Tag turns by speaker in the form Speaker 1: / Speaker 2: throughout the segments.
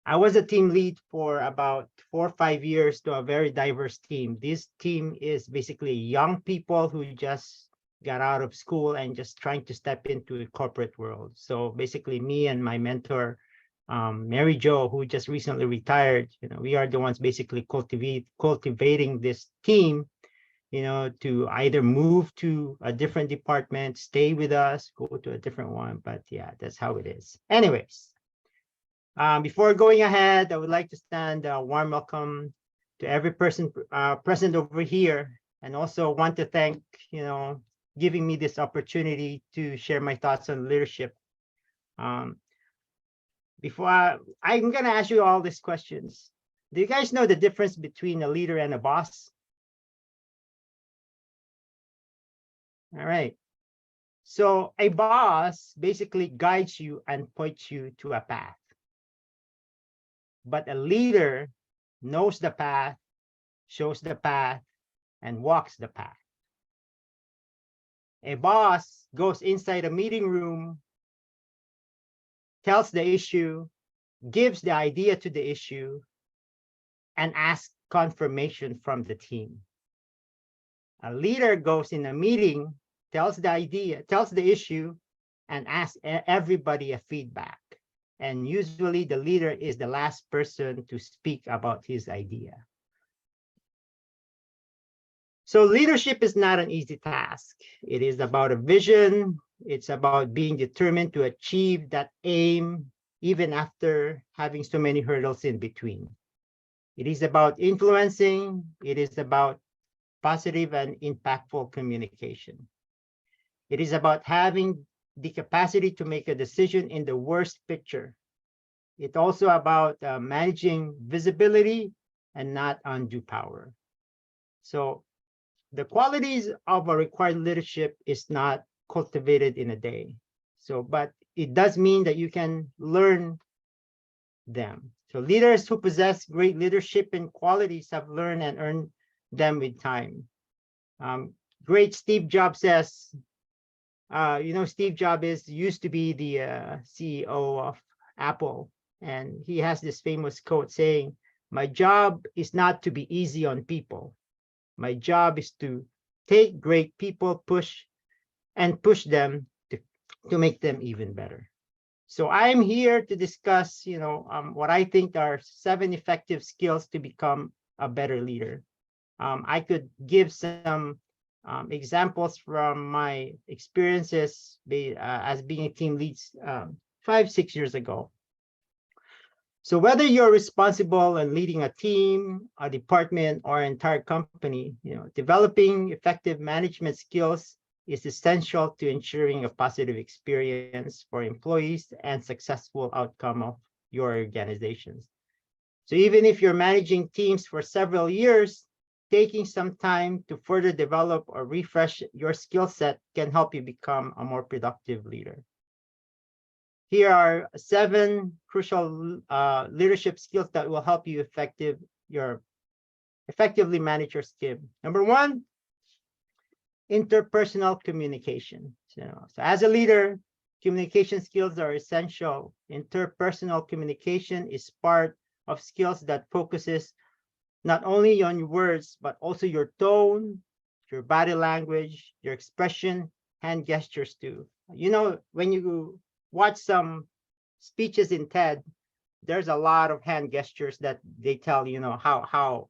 Speaker 1: I was a team lead for about 4 or 5 years to a very diverse team. This team is basically young people who just got out of school and just trying to step into the corporate world. So basically, me and my mentor, Mary Jo, who just recently retired, we are the ones basically cultivating this team, to either move to a different department, stay with us, go to a different one. But yeah, that's how it is. Anyways. Before going ahead, I would like to stand a warm welcome to every person present over here, and also want to thank, giving me this opportunity to share my thoughts on leadership. Um, I'm going to ask you all these questions. Do you guys know the difference between a leader and a boss? All right. So a boss basically guides you and points you to a path. But a leader knows the path, shows the path, and walks the path. A boss goes inside a meeting room, tells the issue, gives the idea to the issue, and asks confirmation from the team. A leader goes in a meeting, tells the idea, tells the issue, and asks everybody a feedback. And usually the leader is the last person to speak about his idea. So leadership is not an easy task. It is about a vision. It's about being determined to achieve that aim, even after having so many hurdles in between. It is about influencing. It is about positive and impactful communication. It is about having the capacity to make a decision in the worst picture. It's also about managing visibility and not undue power. So the qualities of a required leadership is not cultivated in a day. But it does mean that you can learn them. So leaders who possess great leadership and qualities have learned and earned them with time. Great Steve Jobs says, Steve Jobs used to be the CEO of Apple, and he has this famous quote saying, "My job is not to be easy on people. My job is to take great people, push them to make them even better." So I'm here to discuss, what I think are 7 effective skills to become a better leader. I could give some examples from my experiences as being a team lead 5-6 years ago. So whether you're responsible and leading a team, a department, or an entire company, developing effective management skills is essential to ensuring a positive experience for employees and successful outcome of your organizations. So even if you're managing teams for several years, taking some time to further develop or refresh your skill set can help you become a more productive leader. Here are 7 crucial leadership skills that will help you effectively manage your team. Number 1, interpersonal communication. So as a leader, communication skills are essential. Interpersonal communication is part of skills that focuses not only on your words, but also your tone, your body language, your expression, hand gestures too. When you watch some speeches in TED, there's a lot of hand gestures that they tell how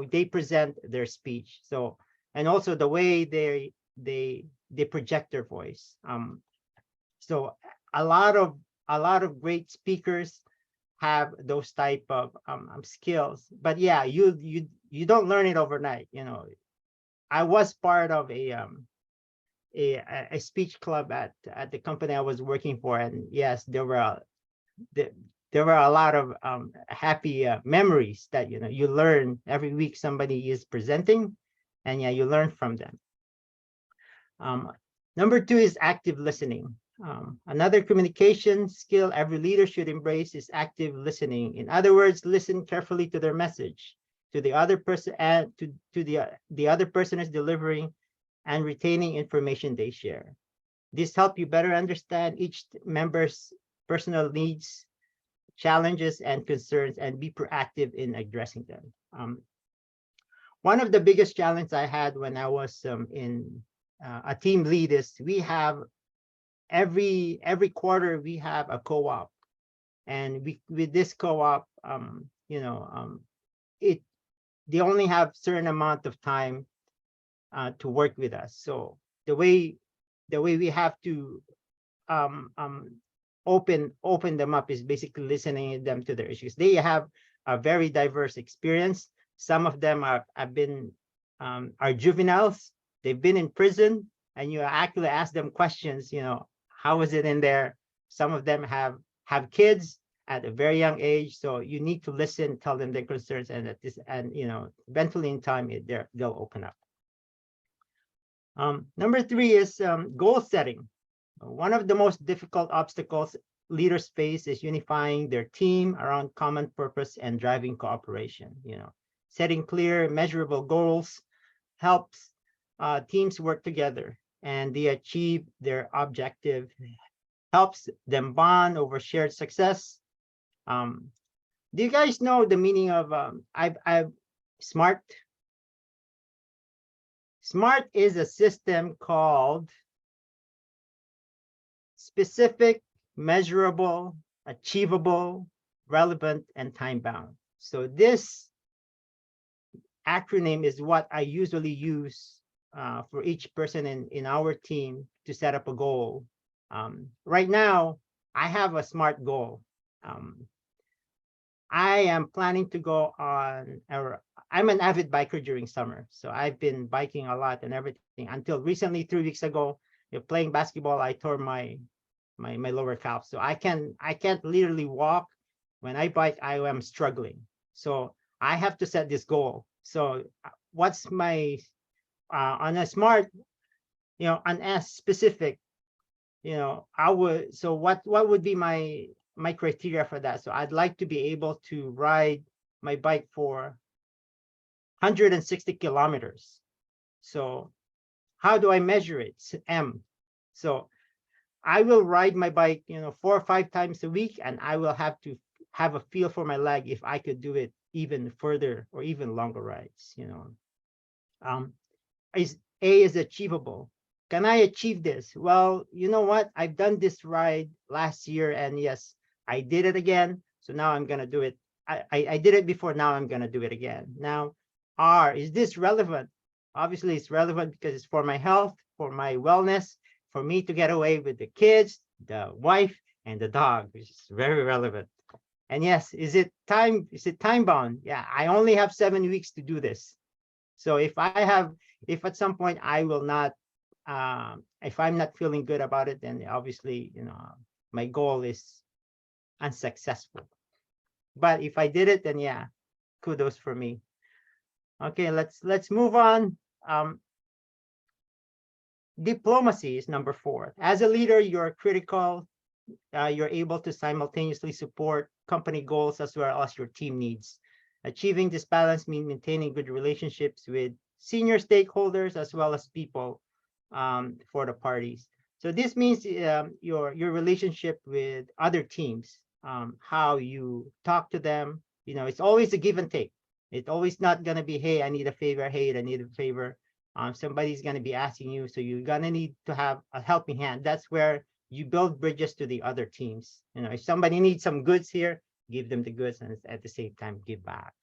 Speaker 1: they present their speech. So, and also the way they project their voice. So a lot of great speakers have those type of skills. But yeah, you don't learn it overnight. I was part of a speech club at the company I was working for, and yes, there were a lot of happy memories that you learn every week. Somebody is presenting, and yeah, you learn from them. Number 2 is active listening. Another communication skill every leader should embrace is active listening. In other words, listen carefully to their message, to the other person, and to the other person is delivering, and retaining information they share. This helps you better understand each member's personal needs, challenges, and concerns, and be proactive in addressing them. One of the biggest challenges I had when I was in a team lead is we have every quarter we have a co-op, and with this co-op, it they only have certain amount of time to work with us. So the way we have to open them up is basically listening them to their issues. They have a very diverse experience. Some of them are juveniles. They've been in prison, and you actually ask them questions. How is it in there? Some of them have kids at a very young age, so you need to listen, tell them their concerns, and eventually in time they'll open up. Number 3 is goal setting. One of the most difficult obstacles leaders face is unifying their team around common purpose and driving cooperation. Setting clear, measurable goals helps teams work together and they achieve their objective, helps them bond over shared success. Do you guys know the meaning of I've SMART? SMART is a system called specific, measurable, achievable, relevant, and time-bound. So this acronym is what I usually use for each person in our team to set up a goal. Right now, I have a SMART goal. I am planning to go on, I'm an avid biker during summer, so I've been biking a lot and everything until recently. 3 weeks ago, playing basketball, I tore my lower calf, so I can't literally walk. When I bike, I am struggling, so I have to set this goal. So what's my on a SMART, on S specific, what would be my criteria for that? So I'd like to be able to ride my bike for 160 kilometers. So how do I measure it? It's M. So I will ride my bike, 4 or 5 times a week, and I will have to have a feel for my leg if I could do it even further or even longer rides. A is achievable. Can I achieve this? Well, you know what? I've done this ride last year, and yes, I did it again. So now I'm gonna do it. I did it before. Now I'm gonna do it again. Now, R, is this relevant? Obviously, it's relevant because it's for my health, for my wellness, for me to get away with the kids, the wife, and the dog, which is very relevant. And yes, is it time bound? Yeah, I only have 7 weeks to do this. So if at some point I will not, if I'm not feeling good about it, then obviously, my goal is unsuccessful. But if I did it, then yeah, kudos for me. Okay, let's move on. Diplomacy is number 4. As a leader, you're critical. You're able to simultaneously support company goals as well as your team needs. Achieving this balance means maintaining good relationships with senior stakeholders as well as people for the parties. So this means your relationship with other teams, how you talk to them. It's always a give and take. It's always not gonna be, hey, I need a favor. Hey, I need a favor. Somebody's gonna be asking you, so you're gonna need to have a helping hand. That's where you build bridges to the other teams. If somebody needs some goods here, give them the goods, and at the same time give back.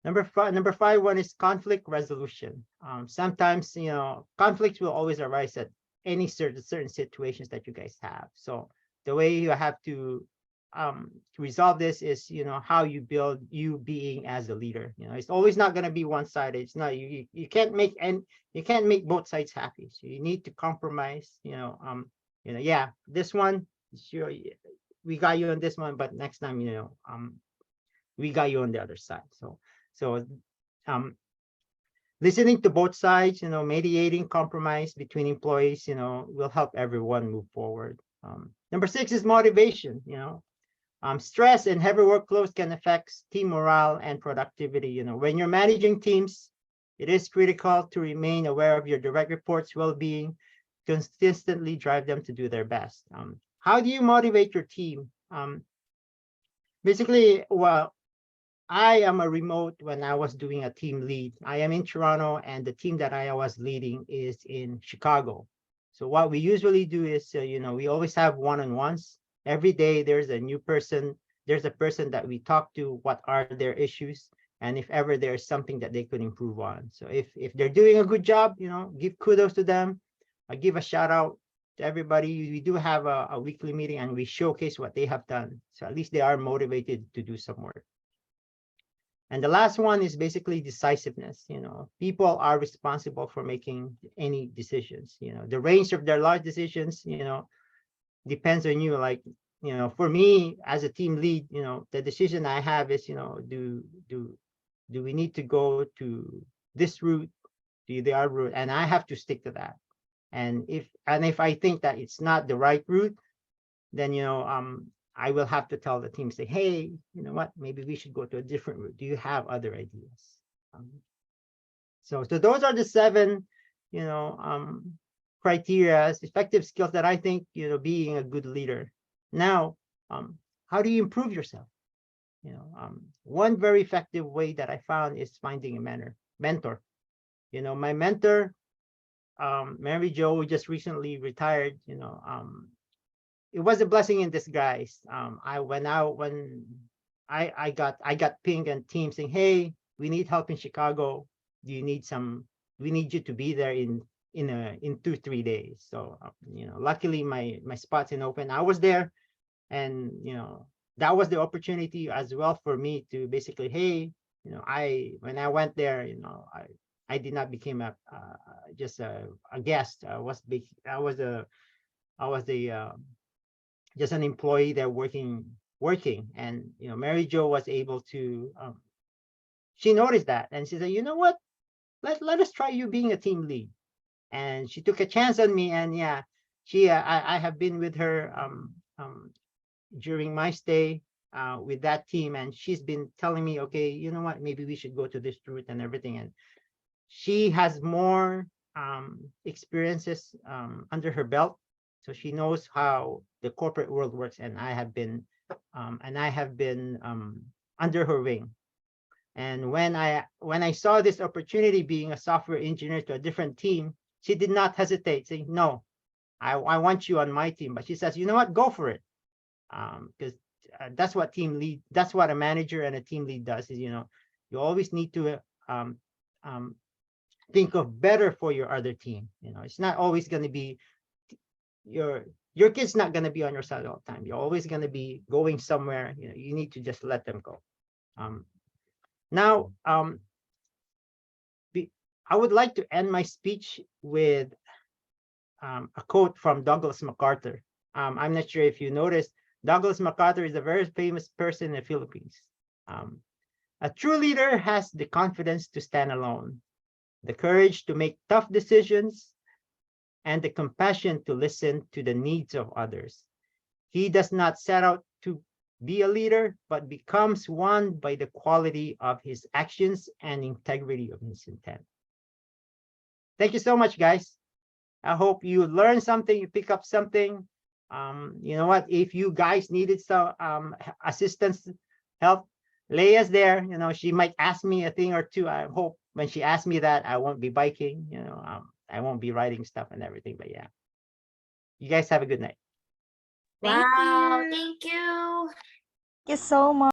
Speaker 1: Number five one is conflict resolution. Sometimes conflicts will always arise at any certain situations that you guys have. So the way you have to resolve this is how you build you being as a leader. It's always not going to be one-sided. It's not, you can't make both sides happy. So you need to compromise. Yeah, this one, sure, we got you on this one, but next time we got you on the other side. So listening to both sides, mediating compromise between employees, will help everyone move forward. Number 6 is motivation. Stress and heavy workloads can affect team morale and productivity. When you're managing teams, it is critical to remain aware of your direct reports' well-being, consistently drive them to do their best. How do you motivate your team? Basically, well, I am a remote when I was doing a team lead. I am in Toronto, and the team that I was leading is in Chicago. So what we usually do is, we always have one-on-ones. Every day there's a new person. There's a person that we talk to. What are their issues? And if ever there's something that they could improve on. So if they're doing a good job, give kudos to them. I give a shout out to everybody. We do have a weekly meeting and we showcase what they have done. So at least they are motivated to do some work. And the last one is basically decisiveness. People are responsible for making any decisions. The range of their large decisions, depends on you. Like, for me as a team lead, the decision I have is, do we need to go to this route, to the other route, and I have to stick to that. And if I think that it's not the right route, then I will have to tell the team, say, hey, you know what, maybe we should go to a different route. Do you have other ideas? So those are the 7, criteria, effective skills that I think, being a good leader. Now, how do you improve yourself? One very effective way that I found is finding a mentor. My mentor, Mary Jo, just recently retired. It was a blessing in disguise. When I got pinged and team saying, hey, we need help in Chicago. Do you need we need you to be there in 2-3 days. So luckily my spot's in open. I was there, and that was the opportunity as well for me to basically, hey, when I went there, I did not become just a guest. I was just an employee there working. And Mary Jo was able to, she noticed that, and she said, you know what, let us try you being a team lead. And she took a chance on me. And yeah, I have been with her during my stay with that team, and she's been telling me, okay, you know what, maybe we should go to this route and everything. And she has more experiences under her belt, so she knows how the corporate world works. And I have been under her wing. And when I saw this opportunity being a software engineer to a different team, she did not hesitate, saying, no, I want you on my team. But she says, you know what, go for it. Because that's what a manager and a team lead does, is, you always need to think of better for your other team. It's not always going to be your kid's not going to be on your side all the time. You're always going to be going somewhere. You need to just let them go. Now, I would like to end my speech with a quote from Douglas MacArthur. I'm not sure if you noticed, Douglas MacArthur is a very famous person in the Philippines. A true leader has the confidence to stand alone, the courage to make tough decisions, and the compassion to listen to the needs of others. He does not set out to be a leader, but becomes one by the quality of his actions and integrity of his intent. Thank you so much, guys. I hope you learn something, you pick up something. You know what? If you guys needed some assistance, help, Leia's there. She might ask me a thing or two. I hope when she asks me that, I won't be biking. I won't be writing stuff and everything. But yeah, you guys have a good night.
Speaker 2: Wow,
Speaker 3: Thank you.
Speaker 2: thank you.
Speaker 4: Thank you so much.